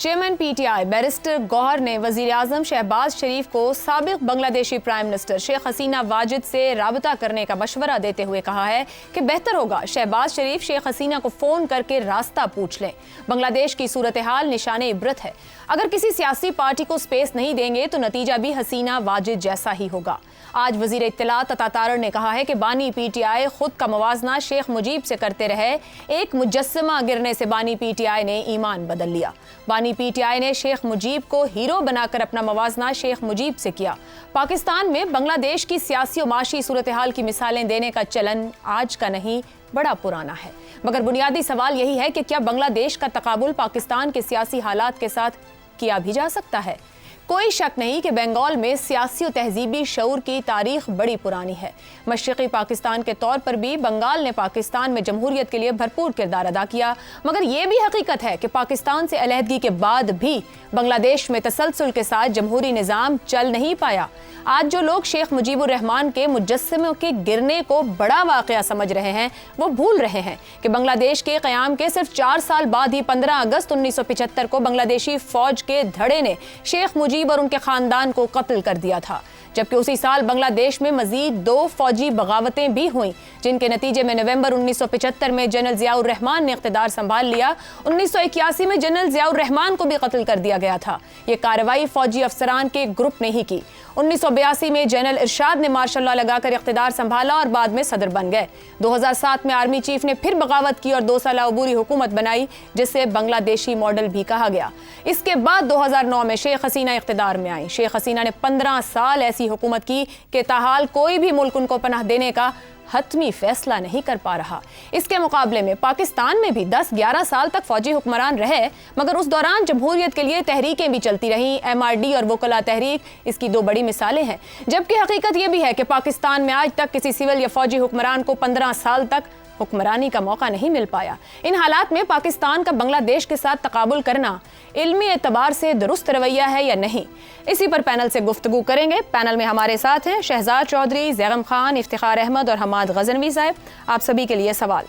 Chairman P T I barrister Gohar نے وزیر اعظم شہباز شریف کو سابق بنگلہ دیشی پرائم منسٹر شیخ حسینہ واجد سے رابطہ کرنے کا مشورہ دیتے ہوئے کہا ہے کہ بہتر ہوگا شہباز شریف شیخ حسینہ کو فون کر کے راستہ پوچھ لیں۔ بنگلہ دیش کی صورتحال نشان عبرت ہے۔ اگر کسی سیاسی پارٹی کو سپیس نہیں دیں گے تو نتیجہ بھی حسینہ واجد جیسا ہی ہوگا۔ آج وزیر اطلاعات عطا تارڑ نے کہا ہے کہ بانی پی ٹی آئی خود کا موازنہ شیخ مجیب سے کرتے رہے، ایک مجسمہ گرنے سے بانی پی ٹی آئی نے ایمان بدل لیا۔ بانی پی ٹی آئی نے شیخ مجیب کو ہیرو بنا کر اپنا موازنہ شیخ مجیب سے کیا۔ پاکستان میں بنگلہ دیش کی سیاسی و معاشی صورتحال کی مثالیں دینے کا چلن آج کا نہیں، بڑا پرانا ہے، مگر بنیادی سوال یہی ہے کہ کیا بنگلہ دیش کا تقابل پاکستان کے سیاسی حالات کے ساتھ کیا بھی جا سکتا ہے؟ کوئی شک نہیں کہ بنگال میں سیاسی و تہذیبی شعور کی تاریخ بڑی پرانی ہے۔ مشرقی پاکستان کے طور پر بھی بنگال نے پاکستان میں جمہوریت کے لیے بھرپور کردار ادا کیا، مگر یہ بھی حقیقت ہے کہ پاکستان سے علیحدگی کے بعد بھی بنگلہ دیش میں تسلسل کے ساتھ جمہوری نظام چل نہیں پایا۔ آج جو لوگ شیخ مجیب الرحمان کے مجسموں کے گرنے کو بڑا واقعہ سمجھ رہے ہیں، وہ بھول رہے ہیں کہ بنگلہ دیش کے قیام کے صرف 4 سال بعد ہی 15 اگست 1975 کو بنگلہ دیشی فوج کے دھڑے نے شیخ مجیب اور ان کے خاندان کو قتل کر دیا تھا، جبکہ اسی سال بنگلہ دیش میں مزید 2 فوجی بغاوتیں بھی ہوئیں، جن کے نتیجے میں نومبر 1975 میں جنرل ضیاء الرحمان نے اقتدار سنبھال لیا۔ 1981 میں جنرل ضیاء الرحمان کو بھی قتل کر دیا گیا تھا۔ یہ کارروائی فوجی افسران کے گروپ نے ہی کی۔ 1982 میں جنرل ارشاد نے مارشل لا لگا کر اقتدار سنبھالا اور بعد میں صدر بن گئے۔ 2007 میں آرمی چیف نے پھر بغاوت کی اور 2 سالہ عبوری حکومت بنائی، جسے بنگلہ دیشی ماڈل بھی کہا گیا۔ اس کے بعد 2009 میں شیخ حسینہ اقتدار میں آئیں۔ شیخ حسینہ نے 15 سال ایسی حکومت کی کہ تاحال کوئی بھی ملک ان کو پناہ دینے کا حتمی فیصلہ نہیں کر پا رہا۔ اس کے مقابلے میں پاکستان میں بھی 10-11 سال تک فوجی حکمران رہے، مگر اس دوران جمہوریت کے لیے تحریکیں بھی چلتی رہیں۔ ایم آر ڈی اور وکلا تحریک اس کی 2 بڑی مثالیں ہیں، جبکہ حقیقت یہ بھی ہے کہ پاکستان میں آج تک کسی سول یا فوجی حکمران کو 15 سال تک حکمرانی کا موقع نہیں مل پایا۔ ان حالات میں پاکستان کا بنگلہ دیش کے ساتھ تقابل کرنا علمی اعتبار سے درست رویہ ہے یا نہیں، اسی پر پینل سے گفتگو کریں گے۔ پینل میں ہمارے ساتھ ہیں شہزاد چودھری، زیغم خان، افتخار احمد اور حماد غزنوی صاحب۔ آپ سبھی کے لیے سوال: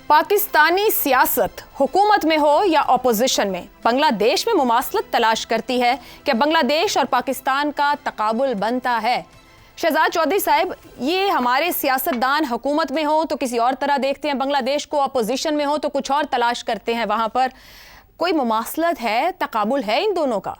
پاکستانی سیاست حکومت میں ہو یا اپوزیشن میں بنگلہ دیش میں مماثلت تلاش کرتی ہے کہ بنگلہ دیش اور پاکستان کا تقابل بنتا ہے؟ شہزاد چودھری صاحب، یہ ہمارے سیاستدان حکومت میں ہوں تو کسی اور طرح دیکھتے ہیں، بنگلہ دیش کو اپوزیشن میں ہو تو کچھ اور تلاش کرتے ہیں، وہاں پر کوئی مماثلت ہے، تقابل ہے ان دونوں کا؟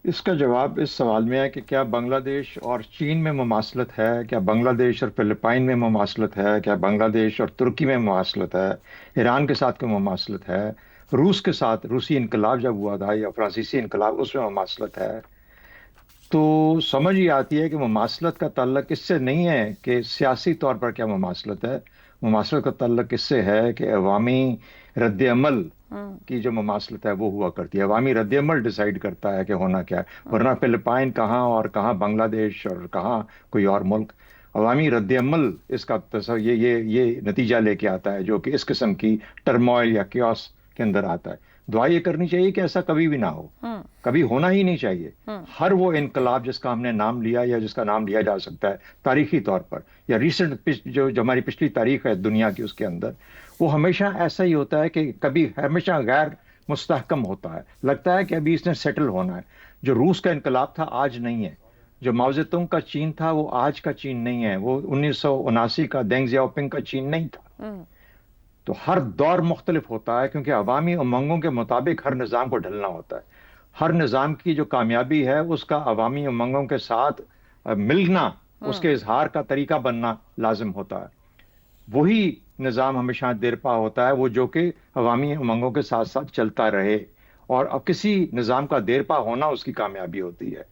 اس کا جواب اس سوال میں ہے کہ کیا بنگلہ دیش اور چین میں مماثلت ہے، کیا بنگلہ دیش اور فلپائن میں مماثلت ہے، کیا بنگلہ دیش اور ترکی میں مماثلت ہے، ایران کے ساتھ کوئی مماثلت ہے، روس کے ساتھ روسی انقلاب جب ہوا تھا یا فرانسیسی انقلاب اس میں مماثلت ہے؟ تو سمجھ یہ آتی ہے کہ مماثلت کا تعلق اس سے نہیں ہے کہ سیاسی طور پر کیا مماثلت ہے، مماثلت کا تعلق اس سے ہے کہ عوامی رد عمل کی جو مماثلت ہے وہ ہوا کرتی ہے۔ عوامی رد عمل ڈیسائیڈ کرتا ہے کہ ہونا کیا ہے، ورنہ فلپائن کہاں اور کہاں بنگلہ دیش اور کہاں کوئی اور ملک۔ عوامی رد عمل اس کا یہ نتیجہ لے کے آتا ہے جو کہ اس قسم کی ٹرموائل یا کیوس کے اندر آتا ہے۔ دعا یہ کرنی چاہیے کہ ایسا کبھی بھی نہ ہو، کبھی ہونا ہی نہیں چاہیے۔ ہر وہ انقلاب جس کا ہم نے نام لیا یا جس کا نام لیا جا سکتا ہے تاریخی طور پر یا ریسنٹ جو ہماری پچھلی تاریخ ہے دنیا کی، اس کے اندر وہ ہمیشہ ایسا ہی ہوتا ہے کہ کبھی ہمیشہ غیر مستحکم ہوتا ہے، لگتا ہے کہ ابھی اس نے سیٹل ہونا ہے۔ جو روس کا انقلاب تھا آج نہیں ہے، جو ماؤ زیتونگ کا چین تھا وہ آج کا چین نہیں ہے، وہ 1979 کا دینگ زیاؤپنگ کا چین نہیں تھا۔ تو ہر دور مختلف ہوتا ہے کیونکہ عوامی امنگوں کے مطابق ہر نظام کو ڈھلنا ہوتا ہے۔ ہر نظام کی جو کامیابی ہے اس کا عوامی امنگوں کے ساتھ ملنا، اس کے اظہار کا طریقہ بننا لازم ہوتا ہے۔ وہی نظام ہمیشہ دیرپا ہوتا ہے وہ جو کہ عوامی امنگوں کے ساتھ ساتھ چلتا رہے، اور اب کسی نظام کا دیرپا ہونا اس کی کامیابی ہوتی ہے۔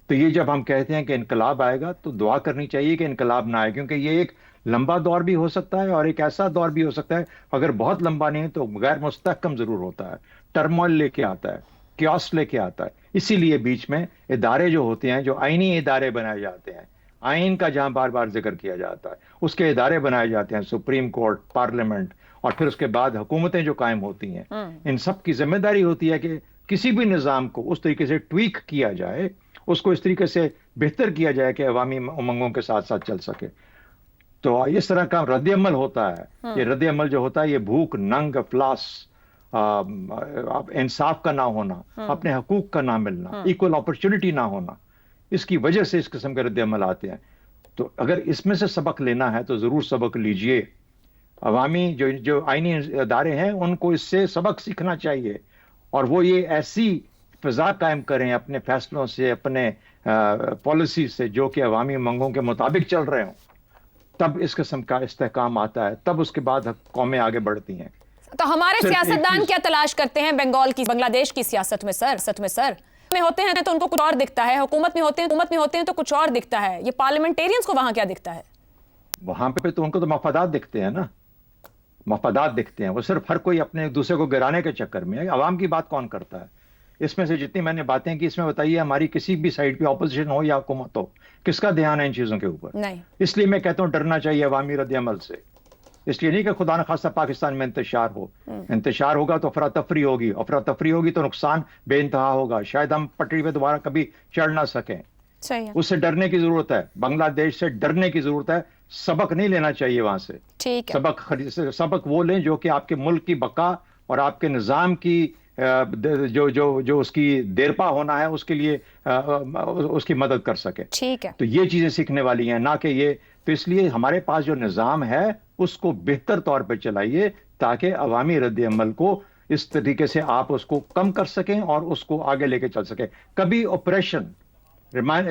تو یہ جب ہم کہتے ہیں کہ انقلاب آئے گا تو دعا کرنی چاہیے کہ انقلاب نہ آئے، کیونکہ یہ ایک لمبا دور بھی ہو سکتا ہے اور ایک ایسا دور بھی ہو سکتا ہے اگر بہت لمبا نہیں تو غیر مستحکم ضرور ہوتا ہے، ٹرموائل لے کے آتا ہے، کیوس لے کے آتا ہے۔ اسی لیے بیچ میں ادارے جو ہوتے ہیں، جو آئینی ادارے بنائے جاتے ہیں، آئین کا جہاں بار بار ذکر کیا جاتا ہے اس کے ادارے بنائے جاتے ہیں، سپریم کورٹ، پارلیمنٹ، اور پھر اس کے بعد حکومتیں جو قائم ہوتی ہیں، ان سب کی ذمہ داری ہوتی ہے کہ کسی بھی نظام کو اس طریقے سے ٹویک کیا جائے، اس کو اس طریقے سے بہتر کیا جائے کہ عوامی امنگوں کے ساتھ ساتھ چل سکے۔ تو اس طرح کا رد عمل ہوتا ہے۔ یہ رد عمل جو ہوتا ہے یہ بھوک، ننگ، افلاس انصاف کا نہ ہونا، اپنے حقوق کا نہ ملنا، ایکول اپرچونٹی نہ ہونا، اس کی وجہ سے اس قسم کے رد عمل آتے ہیں. تو اگر اس میں سے سبق لینا ہے تو ضرور سبق لیجئے. عوامی جو آئینی ادارے ہیں ان کو اس سے سبق سیکھنا چاہیے، اور وہ یہ ایسی فضا قائم کریں اپنے فیصلوں سے، اپنے پالیسی سے، جو کہ عوامی منگوں کے مطابق چل رہے ہوں. تب اس قسم کا استحکام آتا ہے، تب اس کے بعد قومیں آگے بڑھتی ہیں. تو ہمارے سیاستدان کیا تلاش کرتے ہیں بنگال کی، بنگلہ دیش کی سیاست میں سر میں ہوتے ہیں تو ان کو کچھ اور دکھتا ہے، حکومت میں ہوتے ہیں تو کچھ اور دکھتا ہے. یہ پارلیمنٹیرینز کو وہاں کیا دکھتا ہے؟ وہاں پہ تو ان کو تو مفادات دکھتے ہیں نا، مفادات دکھتے ہیں. وہ صرف ہر کوئی اپنے دوسرے کو گرانے کے چکر میں ہے. عوام کی بات کون کرتا ہے؟ اس میں سے جتنی میں نے باتیں کی، اس میں بتائیے ہماری کسی بھی سائیڈ پہ اپوزیشن ہو یا حکومت ہو، کس کا دھیان ہے ان چیزوں کے اوپر؟ نہیں. اس لیے میں کہتا ہوں ڈرنا چاہیے عوامی رد عمل سے. اس لیے نہیں کہ خدا نخواستہ پاکستان میں انتشار ہو. انتشار ہوگا تو افراتفری ہوگی، افراتفری ہوگی تو نقصان بے انتہا ہوگا، شاید ہم پٹری پہ دوبارہ کبھی چڑھ نہ سکیں. صحیح ہے. اس سے ڈرنے کی ضرورت ہے، بنگلہ دیش سے ڈرنے کی ضرورت ہے. سبق نہیں لینا چاہیے وہاں سے. ٹھیک ہے. سبق وہ لیں جو کہ آپ کے ملک کی بقا اور آپ کے نظام کی جو اس کی دیرپا ہونا ہے اس کے لیے اس کی مدد کر سکے. ٹھیک ہے. تو یہ چیزیں سیکھنے والی ہیں، نہ کہ یہ. تو اس لیے ہمارے پاس جو نظام ہے اس کو بہتر طور پہ چلائیے تاکہ عوامی رد عمل کو اس طریقے سے آپ اس کو کم کر سکیں اور اس کو آگے لے کے چل سکیں. کبھی آپریشن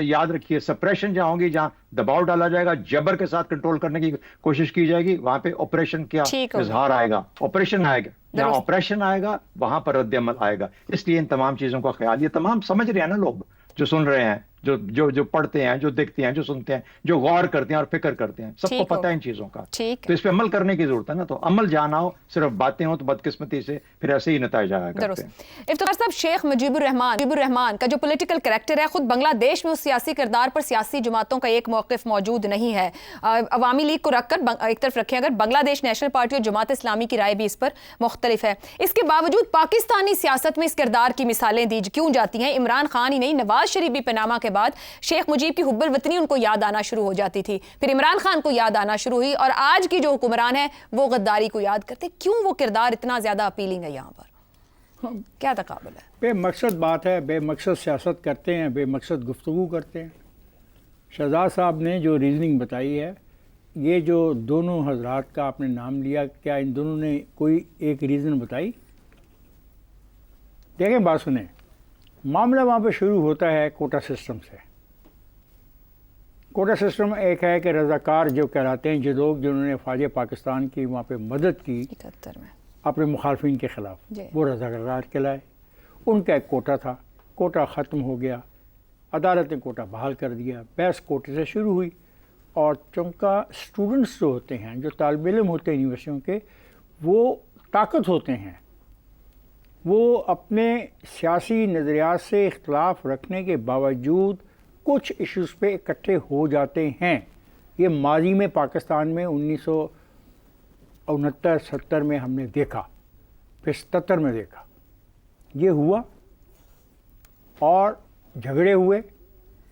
یاد رکھیے، سپریشن جہاں ہوگی، جہاں دباؤ ڈالا جائے گا، جبر کے ساتھ کنٹرول کرنے کی کوشش کی جائے گی، وہاں پہ آپریشن کیا اظہار آئے گا، آپریشن آئے گا. جہاں آپریشن آئے گا وہاں پر رد عمل آئے گا. اس لیے ان تمام چیزوں کا خیال، یہ تمام سمجھ رہے ہیں نا لوگ جو سن رہے ہیں، جو پڑھتے ہیں، جو دیکھتے ہیں، جو سنتے ہیں، جو غور کرتے ہیں اور فکر کرتے ہیں، سب کو پتہ ہے ان چیزوں کا. تو اس پہ عمل کرنے کی ضرورت ہے نا. تو عمل جہاں نہ ہو، صرف باتیں ہوں، تو بدقسمتی سے پھر ایسے ہی نتائج آیا کرتے ہیں. افتخار صاحب، شیخ مجیب الرحمان کا جو پولیٹیکل کریکٹر ہے، خود بنگلہ دیش میں اس سیاسی کردار پر سیاسی جماعتوں کا ایک موقف موجود نہیں ہے. عوامی لیگ کو رکھ کر ایک طرف رکھیں، اگر بنگلہ دیش نیشنل پارٹی اور جماعت اسلامی کی رائے بھی اس پر مختلف ہے. اس کے باوجود پاکستانی سیاست میں اس کردار کی مثالیں دی کیوں جاتی ہیں؟ عمران خان ہی نہیں، نواز شریف بھی پاناما کے بعد شیخ مجیب کی حب الوطنی ان کو یاد آنا شروع ہو جاتی تھی، پھر عمران خان کو یاد آنا شروع ہوئی، اور آج کی جو حکمران ہے وہ غداری کو یاد کرتے. کیوں وہ کردار اتنا زیادہ اپیلنگ ہے یہاں پر؟ کیا تقابل ہے؟ بے مقصد بات ہے، بے مقصد سیاست کرتے ہیں، بے مقصد گفتگو کرتے ہیں. شہزاد صاحب نے جو ریزننگ بتائی ہے، یہ جو دونوں حضرات کا آپ نے نام لیا، کیا ان دونوں نے کوئی ایک ریزن بتائی؟ دیکھیں، بات سنیں. معاملہ وہاں پہ شروع ہوتا ہے کوٹا سسٹم سے. کوٹا سسٹم ایک ہے کہ رضاکار جو کہلاتے ہیں، جو لوگ جنہوں نے فوج پاکستان کی وہاں پہ مدد کی اپنے مخالفین کے خلاف، وہ رضاکار کہلائے. ان کا ایک کوٹا تھا، کوٹا ختم ہو گیا، عدالت نے کوٹا بحال کر دیا. بحث کوٹے سے شروع ہوئی، اور چونکہ اسٹوڈنٹس جو ہوتے ہیں، جو طالب علم ہوتے ہیں یونیورسٹیوں کے، وہ طاقت ہوتے ہیں. وہ اپنے سیاسی نظریات سے اختلاف رکھنے کے باوجود کچھ ایشوز پہ اکٹھے ہو جاتے ہیں. یہ ماضی میں پاکستان میں 1969-70 میں ہم نے دیکھا، پھر 77 میں دیکھا. یہ ہوا اور جھگڑے ہوئے،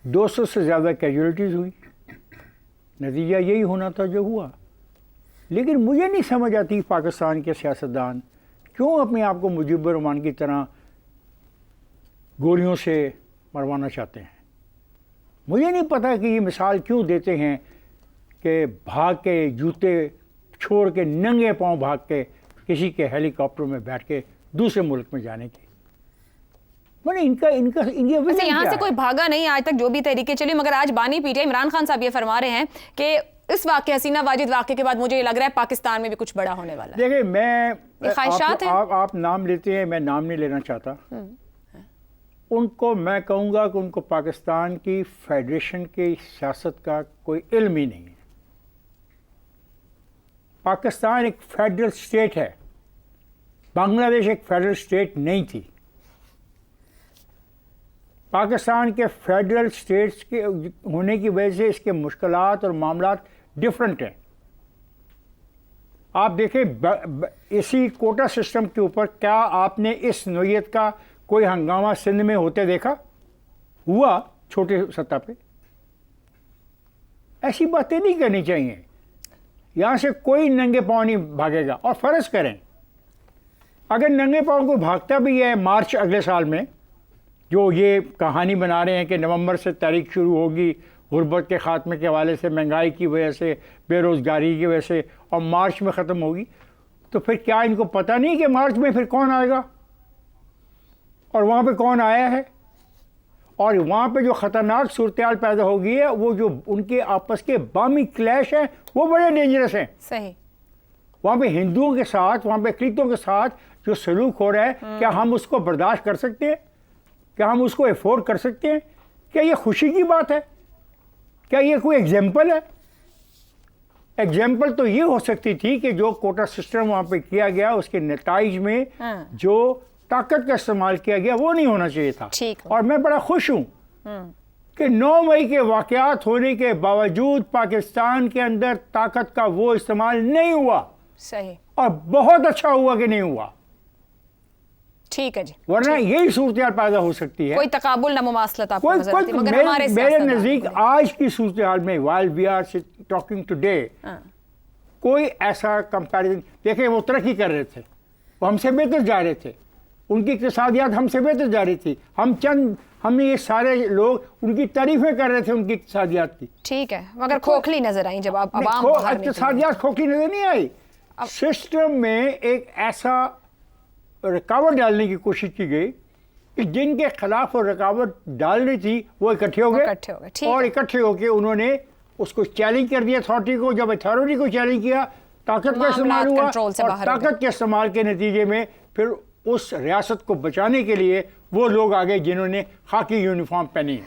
200 سے زیادہ کیجولیٹیز ہوئی. نتیجہ یہی ہونا تھا جو ہوا. لیکن مجھے نہیں سمجھ آتی پاکستان کے سیاستدان کیوں اپنے آپ کو مجیب الرحمان کی طرح گولیوں سے مروانا چاہتے ہیں. مجھے نہیں پتا کہ یہ مثال کیوں دیتے ہیں کہ بھاگ کے، جوتے چھوڑ کے، ننگے پاؤں بھاگ کے کسی کے ہیلی کاپٹر میں بیٹھ کے دوسرے ملک میں جانے کی. یہاں سے کوئی بھاگا نہیں آج تک، جو بھی تحریکیں چلی. مگر آج بانی پی ٹی آئی عمران خان صاحب یہ فرما رہے ہیں کہ اس واقعہ حسینہ واجد واقعے کے بعد مجھے یہ لگ رہا ہے پاکستان میں بھی کچھ بڑا ہونے والا ہے. دیکھیں، آپ نام لیتے ہیں، میں نام نہیں لینا چاہتا. ان کو میں کہوں گا کہ ان کو پاکستان کی فیڈریشن کی سیاست کا کوئی علم ہی نہیں ہے. پاکستان ایک فیڈرل اسٹیٹ ہے، بنگلہ دیش ایک فیڈرل اسٹیٹ نہیں تھی. پاکستان کے فیڈرل اسٹیٹس کے ہونے کی وجہ سے اس کے مشکلات اور معاملات ڈفرینٹ ہیں. آپ دیکھیں اسی کوٹا سسٹم کے اوپر کیا آپ نے اس نوعیت کا کوئی ہنگامہ سندھ میں ہوتے دیکھا؟ ہوا چھوٹے سطح پہ. ایسی باتیں نہیں کرنی چاہیے. یہاں سے کوئی ننگے پاؤں نہیں بھاگے گا. اور فرض کریں اگر ننگے پاؤں کو بھاگتا بھی ہے مارچ اگلے سال میں، جو یہ کہانی بنا رہے ہیں کہ نومبر سے تاریخ شروع ہوگی غربت کے خاتمے کے حوالے سے، مہنگائی کی وجہ سے، بے روزگاری کی وجہ سے، اور مارچ میں ختم ہوگی، تو پھر کیا ان کو پتہ نہیں کہ مارچ میں پھر کون آئے گا اور وہاں پہ کون آیا ہے؟ اور وہاں پہ جو خطرناک صورتحال پیدا ہوگی ہے، وہ جو ان کے آپس کے باہمی کلیش ہیں وہ بڑے ڈینجرس ہیں. صحیح. وہاں پہ ہندوؤں کے ساتھ، وہاں پہ اقلیتوں کے ساتھ جو سلوک ہو رہا ہے، کیا ہم اس کو برداشت کر سکتے ہیں؟ کیا ہم اس کو افورڈ کر سکتے ہیں؟ کیا یہ خوشی کی بات ہے؟ کیا یہ کوئی ایگزامپل ہے؟ ایگزامپل تو یہ ہو سکتی تھی کہ جو کوٹا سسٹم وہاں پہ کیا گیا اس کے نتائج میں جو طاقت کا استعمال کیا گیا وہ نہیں ہونا چاہیے تھا. اور میں بڑا خوش ہوں کہ 9 مئی کے واقعات ہونے کے باوجود پاکستان کے اندر طاقت کا وہ استعمال نہیں ہوا. صحیح. اور بہت اچھا ہوا کہ نہیں ہوا. ٹھیک ہے جی. ورنہ یہی صورتحال پیدا ہو سکتی ہے. کوئی تقابل نہ مماثلت آپ کو نظر آتی ہے، مگر ہمارے میرے نزدیک آج کی صورتحال میں while we are talking today کوئی ایسا کمپیریزن، دیکھیں وہ ترقی کر رہے تھے، وہ ہم سے بہتر جا رہے تھے، ان کی اقتصادیات ہم سے بہتر جا رہی تھی، ہم یہ سارے لوگ ان کی تعریفیں کر رہے تھے ان کی اقتصادیات کی. ٹھیک ہے، مگر کھوکھلی نظر آئیں جب آپ عوام اقتصادیات کھوکھلی نظر نہیں آئی. سسٹم میں ایک ایسا رکاوٹ ڈالنے کی کوشش کی گئی کہ جن کے خلاف وہ رکاوٹ ڈال رہی تھی وہ اکٹھے ہو گئے اور اکٹھے ہو کے انہوں نے اس کو چیلنج کر دیا اتھارٹی کو. جب اتھارٹی کو چیلنج کیا، طاقت کا استعمال ہوا اور طاقت کے استعمال کے نتیجے میں پھر اس ریاست کو بچانے کے لیے وہ لوگ آگے جنہوں نے خاکی یونیفارم پہنی ہے.